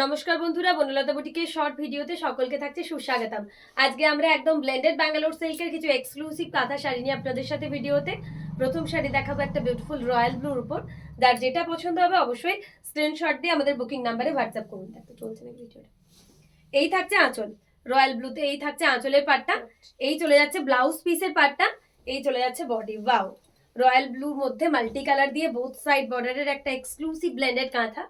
নমস্কার বন্ধুরা, বনলতা বুটিকের শর্ট ভিডিওতে সকলকে থাকছে সুস্বাগতম। আজকে আমরা একদম ব্লেন্ডেড ব্যাঙ্গালোর সিল্কের কিছু এক্সক্লুসিভ কাঁথা শাড়ি নিয়ে আপনাদের সাথে ভিডিওতে প্রথম শাড়ি দেখাবো একটা বিউটিফুল রয়্যাল ব্লুর উপর। যার যেটা পছন্দ হবে অবশ্যই স্ক্রিনশট দিয়ে আমাদের বুকিং নাম্বারে হোয়াটসঅ্যাপ করুন। দেখতে চলছে না ভিডিওটা। এই থাকছে আঁচল রয়্যাল ব্লুতে, এই থাকছে আঁচলের পাটটা, এই চলে যাচ্ছে ব্লাউজ পিসের পাটটা, এই চলে যাচ্ছে বডি। ওয়াও, রয়্যাল ব্লুর মধ্যে মাল্টি কালার দিয়ে বোথ সাইড বর্ডারের একটা এক্সক্লুসিভ ব্লেন্ডেড কাঁথা।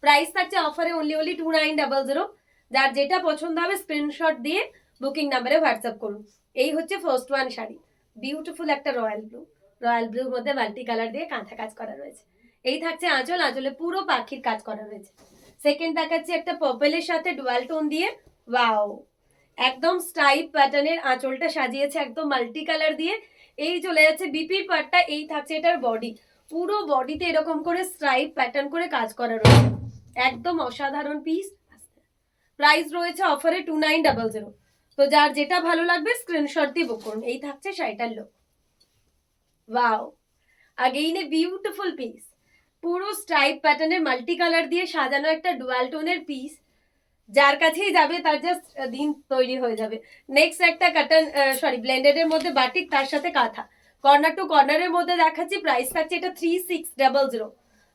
প্রাইস থাকছে অফারে অনলি 2900। যার যেটা পছন্দ হবে স্ক্রিনশট দিয়ে বুকিং নাম্বারে হোয়াটসঅ্যাপ করুন। এই হচ্ছে ফার্স্ট ওয়ান শাড়ি, বিউটিফুল একটা রয়্যাল ব্লুর মধ্যে মাল্টি কালার দিয়ে কাঁথা কাজ করা রয়েছে। এই থাকছে আঁচল, আঁচলে পুরো পাখির কাজ করা রয়েছে। সেকেন্ড দেখাচ্ছে একটা পার্পলের সাথে ডুয়াল টোন দিয়ে। ওয়াও, একদম স্টাইপ প্যাটার্নের আঁচলটা সাজিয়েছে একদম মাল্টি কালার দিয়ে। এই চলে যাচ্ছে বিপির পার্টটা, এই থাকছে এটার বডি। পুরো বডিতে এরকম করে স্ট্রাইপ প্যাটার্ন করে কাজ করা রয়েছে, একদম অসাধারণ পিস। প্রাইস রয়েছে অফারে 2900। তো যার যেটা ভালো লাগবে স্ক্রিনশট দিয়ে বুক করুন। এই থাকছে শাড়িটার look. Wow, again a beautiful piece, পুরো স্ট্রাইপ প্যাটার্নের মাল্টি কালার দিয়ে সাজানো একটা ডুয়াল টোনের পিস। যার কাছেই যাবে তার জাস্ট দিন তৈরি হয়ে যাবে। নেক্সট একটা কাটন ব্লেন্ডেড এর মধ্যে বাটিক, তার সাথে কাঁথা, কর্নার টু কর্নারের মধ্যে দেখাচ্ছি। প্রাইস থাকছে এটা 3600।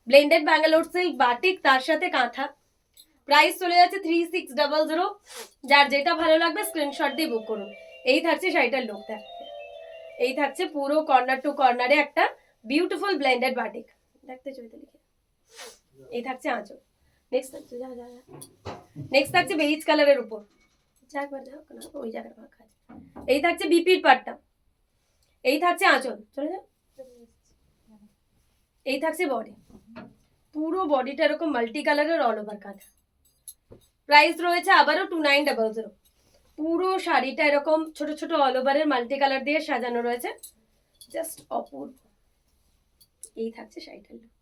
ব্লেন্ডেড ব্যাঙ্গালোর সিল্ক বাটিক, তার সাথে কাঁথা। প্রাইস চলে যাচ্ছে 3600। যার যেটা ভালো লাগবে স্ক্রিনশট দিয়ে বুক করুন। এই থাকছে শাড়িটার লুক। এই থাকছে পুরো কর্নার টু কর্নারে একটা বিউটিফুল ব্লেন্ডেড বাটিক। দেখতে চলতে লিখে এই থাকছে আঁচল। নেক্সট থাকছে নেক্সট থাকছে বেজ কালারের উপর। ওই জায়গাটা এই থাকছে বিপির পাটটা, এই থাকছে আঁচল। চলে যাও। এই থাকছে বডি, পুরো বডিটা এরকম মাল্টি কালারের অল ওভার কাঁথা। প্রাইস রয়েছে আবারও 2900। পুরো শাড়িটা এরকম ছোট ছোট অল ওভারের মাল্টি কালার দিয়ে সাজানো রয়েছে, জাস্ট অপূর্ব। এই থাকছে শাড়িটার লুক,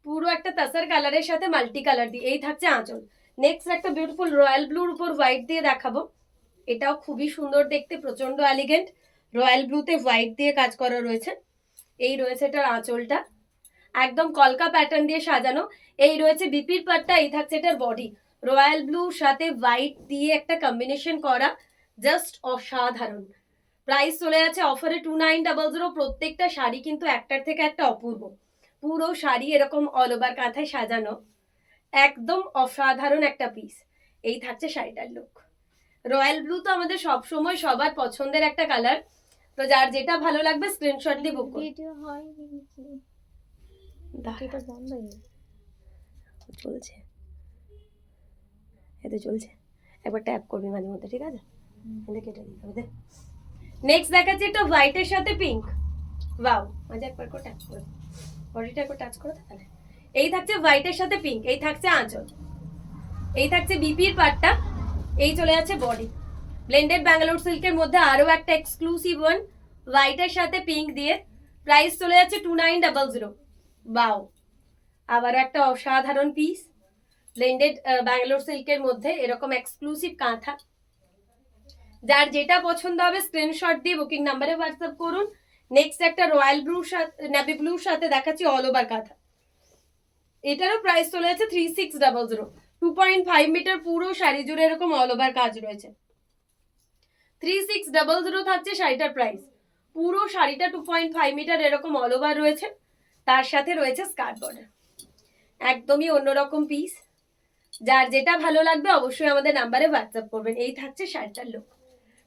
পুরো একটা তাসার কালারের সাথে মাল্টি কালার দিয়ে। এই থাকছে আঁচল। নেক্সট একটা বিউটিফুল রয়্যাল ব্লুর উপর হোয়াইট দিয়ে দেখাবো। এটাও খুবই সুন্দর দেখতে, প্রচন্ড এলিগেন্ট। রয়্যাল ব্লুতে হোয়াইট দিয়ে কাজ করা রয়েছে। এই রয়েছে এটার আঁচলটা, একদম কলকা প্যাটার্ন দিয়ে সাজানো। এই রয়েছে বিপির পাটটা, এই থাকছে এটার বডি। রয়্যাল ব্লুর সাথে হোয়াইট দিয়ে একটা কম্বিনেশন করা, জাস্ট অসাধারণ। প্রাইস চলে যাচ্ছে অফারে 2900। প্রত্যেকটা শাড়ি কিন্তু একটার থেকে একটা অপূর্ব। পুরো শাড়ি এরকম অল ওভার কাঁথায় সাজানো, একদম অসাধারণ একটা পিস। এই থাকছে শাড়িটার লুক। রয়্যাল ব্লু তো আমাদের সব সময় সবার পছন্দের একটা কালার। তো যার যেটা ভালো লাগবে স্ক্রিনশট দিয়ে বুক করুন। ভিডিও হয় এটা বন্ধ চলছে, এতে চলছে। একবার ট্যাপ করবি মাঝে মধ্যে, ঠিক আছে? এটা কেটে দিতে হবে। নেক্সট দেখাচ্ছি একটা হোয়াইটের সাথে পিঙ্ক। ওয়াও, মাঝে একবার করে ট্যাপ করে বডিটা একবার টাচ করে তাহলে। এই থাকছে হোয়াইটের সাথে পিঙ্ক, এই থাকছে আঁচল, এই থাকছে বিপির পাটটা, এই চলে যাচ্ছে বডি। ব্লেন্ডেড ব্যাঙ্গালোর সিল্কের মধ্যে আরো একটা এক্সক্লুসিভ ওয়ান, হোয়াইটের সাথে পিঙ্ক দিয়ে। প্রাইস চলে যাচ্ছে 2900। বাও, আবার একটা অসাধারণ পিস। ব্লেন্ডেড ব্যাঙ্গালোর সিল্কের মধ্যে এরকম এক্সক্লুসিভ কাঁথা। যার যেটা পছন্দ হবে স্ক্রিনশট দিয়ে বুকিং নাম্বারে হোয়াটসঅ্যাপ করুন। নেক্সট একটা রয়্যাল ব্লুর সাথে নেভি ব্লুর সাথে দেখাচ্ছি অল ওভার কাঁথা। এটারও প্রাইস চলে যাচ্ছে 3600। 2.5 মিটার পুরো শাড়ি জুড়ে এরকম অল ওভার কাজ রয়েছে। 3600 থাকছে শাড়িটার প্রাইস। পুরো শাড়িটা 2.5 মিটার এরকম অল ওভার রয়েছে, তার সাথে রয়েছে স্কার্ট বর্ডার। একদমই অন্যরকম পিস। যার যেটা ভালো লাগবে অবশ্যই আমাদের নাম্বারে হোয়াটসঅ্যাপ করবেন। এই থাকছে শাড়িটার লুক।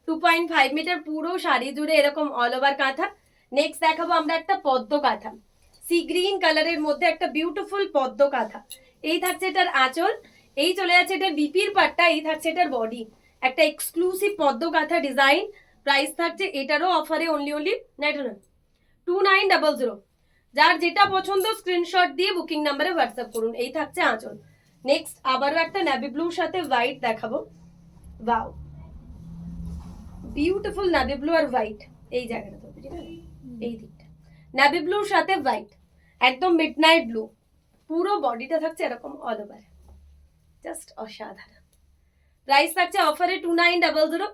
2.5 মিটার পুরো শাড়ি জুড়ে এরকম অল ওভার কাঁথা। নেক্সট দেখাবো আমরা একটা পদ্ম কাঁথা, সি গ্রিন কালারের মধ্যে একটা বিউটিফুল পদ্ম কাঁথা। এই থাকছে এটার আঁচল, এই চলে যাচ্ছে এটার বিপির পাটটা, এই থাকছে এটার বডি। একটা এক্সক্লুসিভ পদ্ম কাঁথা ডিজাইন। প্রাইস থাকছে এটারও অফারে অনলি 2900। যার যেটা পছন্দ স্ক্রিনশট দিয়ে বুকিং নাম্বারে হোয়াটসঅ্যাপ করুন। এই থাকছে আঁচল। নেক্সট আবারও একটা নেভি ব্লুর সাথে হোয়াইট দেখাবো। ওয়াও, বিউটিফুল নেভি ব্লু আর হোয়াইট। এই জায়গাটা তো ঠিক আছে, এই দিকটা নেভি ব্লুর সাথে হোয়াইট, একদম মিডনাইট ব্লু। পুরো বডিটা থাকছে এরকম অল ওভার, জাস্ট অসাধারণ। প্রাইস থাকছে অফারে 2900।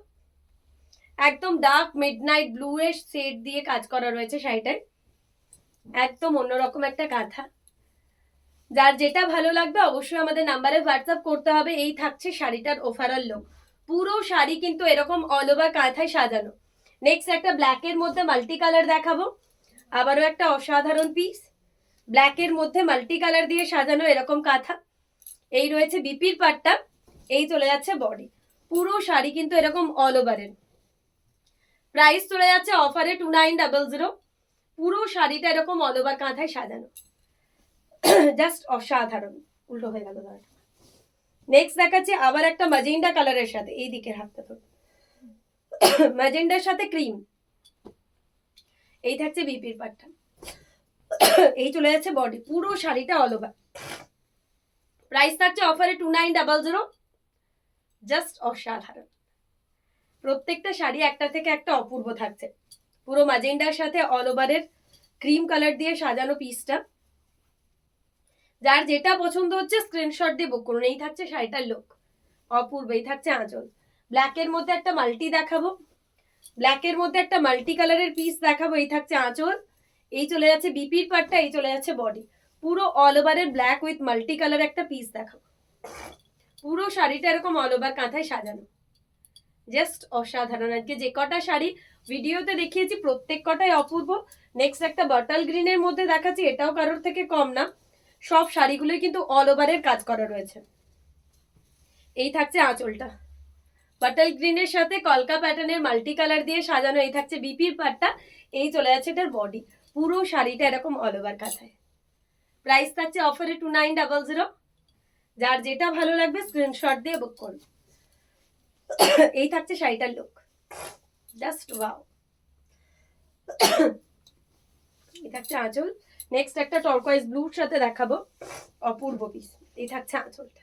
একদম ডার্ক মিডনাইট ব্লু এর শেড দিয়ে কাজ করা রয়েছে শাড়িটায়, একদম অন্যরকম একটা কাঁথা। যার যেটা ভালো লাগবে অবশ্যই আমাদের নাম্বারে হোয়াটসঅ্যাপ করতে হবে। এই থাকছে শাড়িটার ওভারঅল লুক। পুরো শাড়ি কিন্তু এরকম অল ওভার কাঁথায় সাজানো। নেক্সট একটা ব্ল্যাকের মধ্যে মাল্টি কালার দেখাবো, আবারও একটা অসাধারণ পিস। ব্ল্যাকের মধ্যে মাল্টি কালার দিয়ে সাজানো এরকম কাঁথা। এই রয়েছে বিপির পাটটা, এই চলে যাচ্ছে বডি। পুরো শাড়ি কিন্তু এরকম অল ওভারের। প্রাইস চলে যাচ্ছে অফারে 2900। পুরো শাড়িটা এরকম অল ওভার কাঁথায় সাজানো, জাস্ট অসাধারণ। উল্টো হয়ে গেল। নেক্সট দেখাচ্ছি আবার একটা ম্যাজেন্ডা কালারের সাথে, এই দিকের হাতটা তো ম্যাজেন্ডার সাথে ক্রিম। এই থাকছে বিপির পাটটা, এই চলে যাচ্ছে বডি। পুরো শাড়িটা অল ওভার। প্রাইস থাকছে অফারে 2900, জাস্ট অসাধারণ। প্রত্যেকটা শাড়ি একটা থেকে একটা অপূর্ব থাকছে। পুরো ম্যাজেন্ডার সাথে অল ওভারের ক্রিম কালার দিয়ে সাজানো পিসটা। যার যেটা পছন্দ হচ্ছে স্ক্রিনশট দিয়ে বুক করুন। এই থাকছে শাড়িটার লুক, অপূর্ব। এই থাকছে আঁচল। ব্ল্যাকের মধ্যে একটা মাল্টি দেখাবো, ব্ল্যাকের মধ্যে একটা মাল্টি কালারের পিস দেখাবো। এই থাকছে আঁচল, এই চলে যাচ্ছে বিপির পাটটা, এই চলে যাচ্ছে বডি। পুরো অল ওভারের ব্ল্যাক উইথ মাল্টি কালার একটা পিস দেখাবো। পুরো শাড়িটা এরকম অল ওভার কাঁথায় সাজানো, জাস্ট অসাধারণ। আজকে যে কটা শাড়ি ভিডিওতে দেখিয়েছি প্রত্যেক কটাই অপূর্ব। নেক্সট একটা বটল গ্রিনের মধ্যে দেখাচ্ছি, এটাও কারোর থেকে কম না। সব শাড়িগুলোই কিন্তু অল ওভারের কাজ করা রয়েছে। এই থাকছে আঁচলটা, বাটল গ্রিনের সাথে কলকা প্যাটার্নের মাল্টি কালার দিয়ে সাজানো। এই থাকছে বিপির পাটটা, এই চলে যাচ্ছে এটার বডি। পুরো শাড়িটা এরকম অল ওভার কাঁথায়। প্রাইস থাকছে অফারে 2900। যার যেটা ভালো লাগবে স্ক্রিনশট দিয়ে বুক করুন। এই থাকছে শাড়িটার লুক, জাস্ট ওয়াও। এই থাকছে আঁচল। নেক্সট একটা টর্কোয়াইজ ব্লুর সাথে দেখাবো, অপূর্ব পিস। এই থাকছে আঁচলটা,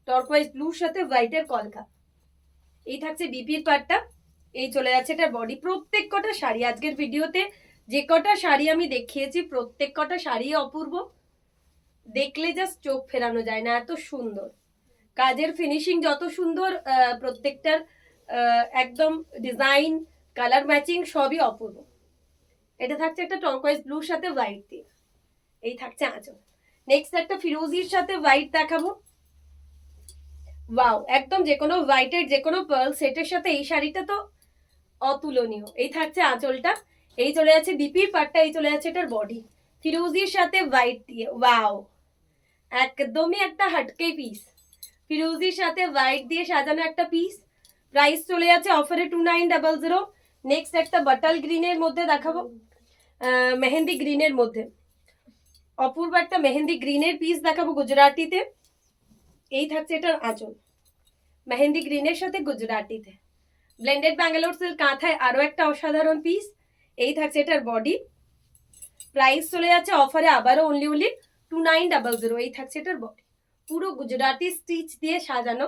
টর্কোয়াইজ ব্লুর সাথে হোয়াইটের কলকা। এই থাকছে বিপির পাটটা, এই চলে যাচ্ছে এটার বডি। প্রত্যেক কটা শাড়ি আজকের ভিডিওতে যে কটা শাড়ি আমি দেখিয়েছি প্রত্যেক কটা শাড়ি অপূর্ব। দেখলে জাস্ট চোখ ফেরানো যায় না, এত সুন্দর কাজের ফিনিশিং, যত সুন্দর প্রত্যেকটার একদম ডিজাইন, কালার ম্যাচিং সবই অপূর্ব। এটা থাকছে একটা টর্কোয়াইজ ব্লুর সাথে হোয়াইট দিয়ে। এই থাকছে আঁচল। নেক্সট একটা ফিরোজির সাথে হোয়াইট দেখাবো। ওয়াও, একদম যে কোনো হোয়াইটের যে কোনো পার্ল সেটের সাথে এই শাড়িটা তো অতুলনীয়। এই থাকছে আঁচলটা, এই চলে যাচ্ছে বিপির পাটটা, এই চলে যাচ্ছে এটার বডি। ফিরোজির সাথে হোয়াইট দিয়ে, ওয়াও, একদমই একটা হাটকে পিস। ফিরোজির সাথে হোয়াইট দিয়ে সাজানো একটা পিস। প্রাইস চলে যাচ্ছে অফারে 2900। নেক্সট একটা বাটাল গ্রিনের মধ্যে দেখাবো, মেহেন্দি গ্রিনের মধ্যে অপূর্ব একটা মেহেন্দি গ্রিনের পিস দেখাবো গুজরাটিতে। এই থাকছে এটার আঁচল, মেহেন্দি গ্রিনের সাথে গুজরাটিতে। ব্লেন্ডেড ব্যাঙ্গালোর সিল্ক কাঁথায় আরো একটা অসাধারণ পিস। এই থাকছে এটার বডি। প্রাইস চলে যাচ্ছে অফারে আবারও অনলি 2900। এই থাকছে এটার বডি, পুরো গুজরাটি স্টিচ দিয়ে সাজানো।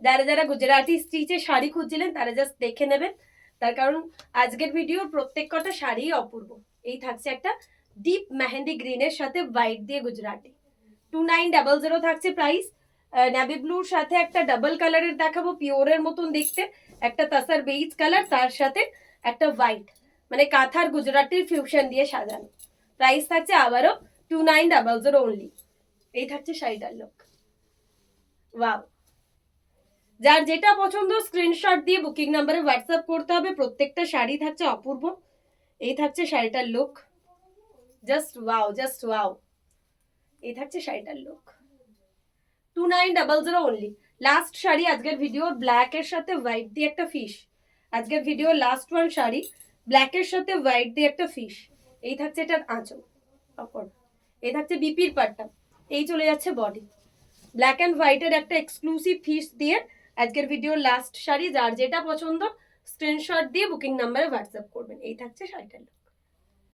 যারা যারা গুজরাটি স্টিচে শাড়ি খুঁজছিলেন তারা জাস্ট দেখে নেবেন, তার কারণ আজকের ভিডিওর প্রত্যেক কটা শাড়ি অপূর্ব। এই থাকছে একটা ডিপ মেহেন্দি গ্রিনের সাথে হোয়াইট দিয়ে গুজরাটি, 2900 থাকছে প্রাইস। নেভি ব্লুর সাথে একটা ডাবল কালারের দেখাবো, পিওরের মতন দেখতে, একটা তাসার বেইজ কালার, তার সাথে একটা হোয়াইট, মানে কাঁথার গুজরাটির ফিউশন দিয়ে সাজানো। প্রাইস থাকছে আবারও 2900 অনলি। এই থাকছে শাড়িটার লুক, ওয়াও। যার যেটা পছন্দ স্ক্রিনশট দিয়ে বুকিং নাম্বারে হোয়াটসঅ্যাপ করতে হবে। প্রত্যেকটা শাড়ি থাকছে অপূর্ব। এই থাকছে শাড়িটার look, just wow, just wow. এই থাকছে শাড়িটার লুক, 2900 অনলি। লাস্ট শাড়ি আজকের ভিডিওর, ব্ল্যাক এর সাথে হোয়াইট দিয়ে একটা ফিশ। আজকের ভিডিওর লাস্ট ওয়ান শাড়ি, ব্ল্যাক এর সাথে হোয়াইট দিয়ে একটা ফিশ। এই থাকছে এটার আঁচল, এই থাকছে বিপির পাটটা, এই চলে যাচ্ছে বডি। ব্ল্যাক অ্যান্ড হোয়াইটের একটা এক্সক্লুসিভ ফিশ দিয়ে আজকের ভিডিওর লাস্ট শাড়ি। যার যেটা পছন্দ স্ক্রিনশট দিয়ে বুকিং নাম্বারে হোয়াটসঅ্যাপ করবেন। এই থাকছে শাড়িটার।